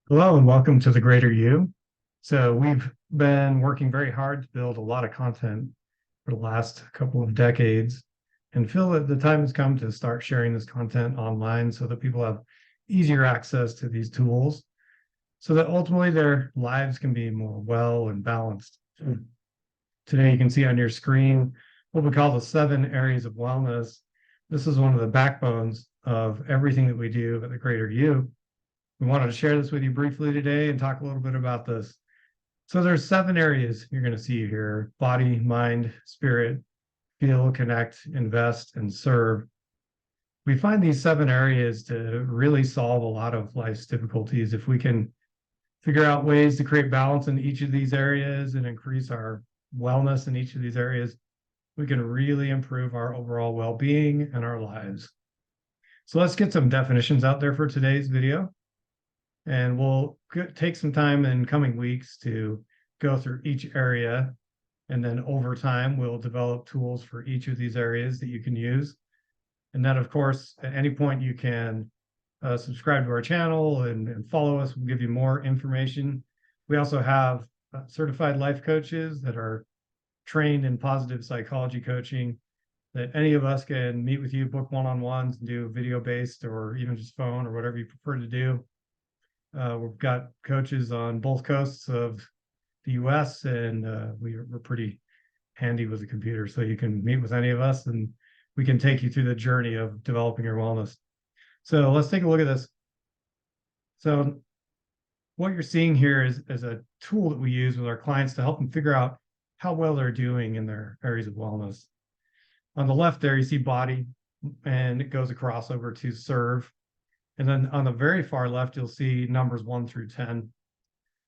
Hello and welcome to the Greater You. So we've been working very hard to build a lot of content for the last couple of decades and feel that the time has come to start sharing this content online so that people have easier access to these tools so that ultimately their lives can be more well and balanced. Today you can see on your screen what we call the 7 areas of wellness. This is one of the backbones of everything that we do at the Greater You. We wanted to share this with you briefly today and talk a little bit about this. So there's 7 areas you're going to see here: body, mind, spirit, feel, connect, invest, and serve. We find these 7 areas to really solve a lot of life's difficulties. If we can figure out ways to create balance in each of these areas and increase our wellness in each of these areas, we can really improve our overall well-being and our lives. So let's get some definitions out there for today's video. And we'll take some time in coming weeks to go through each area. And then over time, we'll develop tools for each of these areas that you can use. And then, of course, at any point, you can subscribe to our channel and follow us. We'll give you more information. We also have certified life coaches that are trained in positive psychology coaching that any of us can meet with you, book one-on-ones, and do video-based or even just phone or whatever you prefer to do. We've got coaches on both coasts of the US, and we're pretty handy with the computer. So you can meet with any of us and we can take you through the journey of developing your wellness. So let's take a look at this. So what you're seeing here is a tool that we use with our clients to help them figure out how well they're doing in their areas of wellness. On the left there, you see body, and it goes across over to serve. And then on the very far left, you'll see numbers 1 through 10.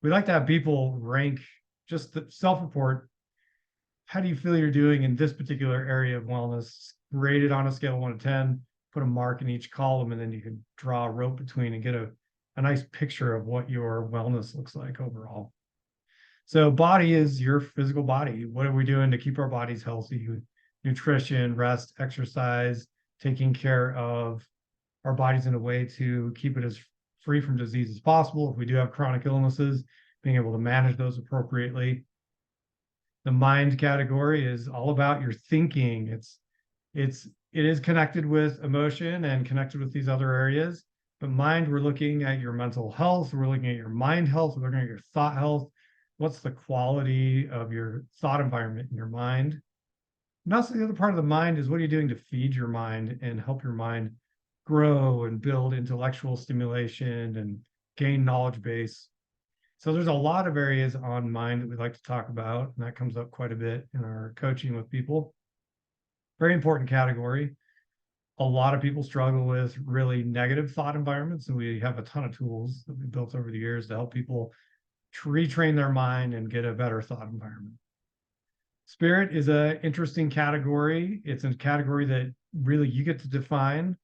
We like to have people rank just the self-report. How do you feel you're doing in this particular area of wellness? Rated on a scale of 1 to 10, put a mark in each column, and then you can draw a rope between and get a nice picture of what your wellness looks like overall. So body is your physical body. What are we doing to keep our bodies healthy? Nutrition, rest, exercise, taking care of our bodies in a way to keep it as free from disease as possible. If we do have chronic illnesses, being able to manage those appropriately. The mind category is all about your thinking. It is connected with emotion and connected with these other areas. But mind, we're looking at your mental health, we're looking at your mind health, we're looking at your thought health. What's the quality of your thought environment in your mind? And also the other part of the mind is what are you doing to feed your mind and help your mind grow and build intellectual stimulation and gain knowledge base. So there's a lot of areas on mind that we'd like to talk about, and that comes up quite a bit in our coaching with people. Very important category. A lot of people struggle with really negative thought environments, and we have a ton of tools that we built over the years to help people retrain their mind and get a better thought environment. Spirit is an interesting category. It's a category that really you get to define,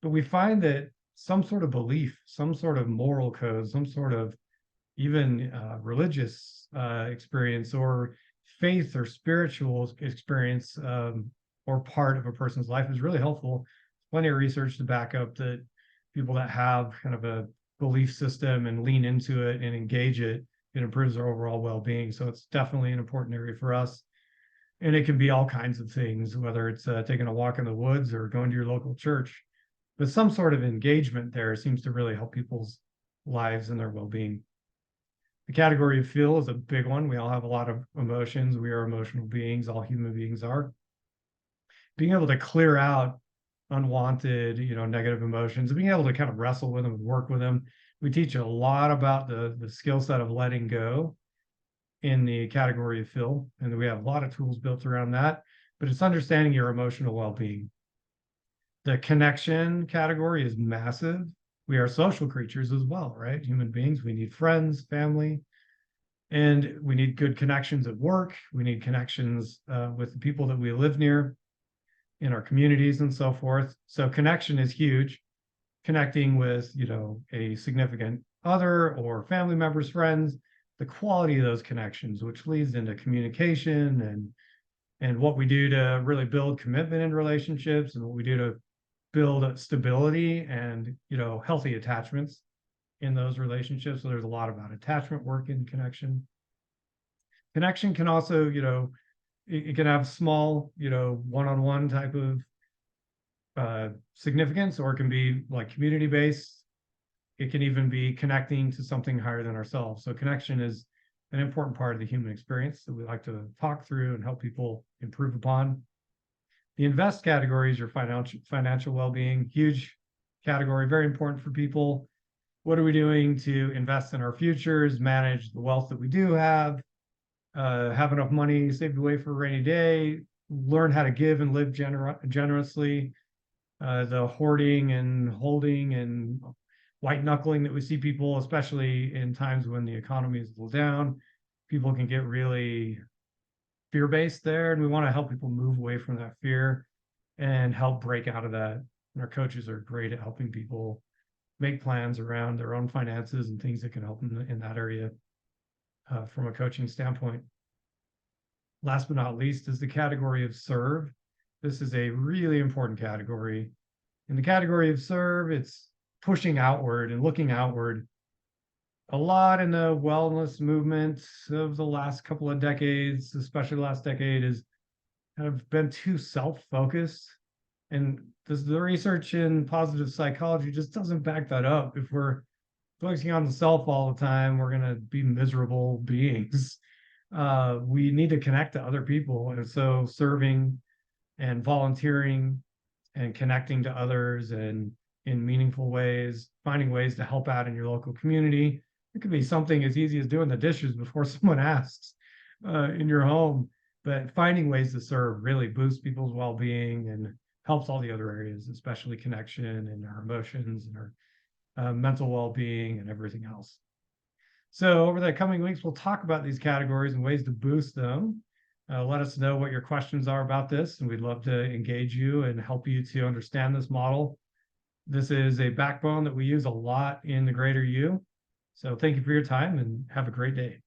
but we find that some sort of belief, some sort of moral code, some sort of even religious experience or faith or spiritual experience or part of a person's life is really helpful. Plenty of research to back up that people that have kind of a belief system and lean into it and engage it, it improves their overall well-being. So it's definitely an important area for us. And it can be all kinds of things, whether it's taking a walk in the woods or going to your local church. But some sort of engagement there seems to really help people's lives and their well-being. The category of feel is a big one. We all have a lot of emotions. We are emotional beings. All human beings are. Being able to clear out unwanted, negative emotions, and being able to kind of wrestle with them and work with them. We teach a lot about the skill set of letting go in the category of feel, and we have a lot of tools built around that. But it's understanding your emotional well-being. The connection category is massive. We are social creatures as well, right? Human beings, we need friends, family, and we need good connections at work. We need connections with the people that we live near in our communities and so forth. So connection is huge. Connecting with, a significant other or family members, friends, the quality of those connections, which leads into communication and what we do to really build commitment in relationships and what we do to build stability and healthy attachments. in those relationships. So there's a lot about attachment work in connection. Connection can also, it can have small, one-on-one type of significance, or it can be like community based. It can even be connecting to something higher than ourselves. So connection is an important part of the human experience that we like to talk through and help people improve upon. The invest category is your financial well-being, huge category, very important for people. What are we doing to invest in our futures, manage the wealth that we do have enough money saved away for a rainy day, learn how to give and live generously. The hoarding and holding and white knuckling that we see people, especially in times when the economy is a little down, people can get really fear-based there, and we want to help people move away from that fear and help break out of that. And our coaches are great at helping people make plans around their own finances and things that can help them in that area from a coaching standpoint. Last but not least is the category of serve. This is a really important category. In the category of serve, it's pushing outward and looking outward. A lot in the wellness movement of the last couple of decades, especially the last decade, is kind of been too self-focused. And the research in positive psychology just doesn't back that up. If we're focusing on the self all the time, we're going to be miserable beings. We need to connect to other people. And so serving and volunteering and connecting to others and in meaningful ways, finding ways to help out in your local community. It could be something as easy as doing the dishes before someone asks in your home, but finding ways to serve really boosts people's well-being and helps all the other areas, especially connection and our emotions and our mental well-being and everything else. So over the coming weeks, we'll talk about these categories and ways to boost them. Let us know what your questions are about this, and we'd love to engage you and help you to understand this model. This is a backbone that we use a lot in the Greater U. So thank you for your time and have a great day.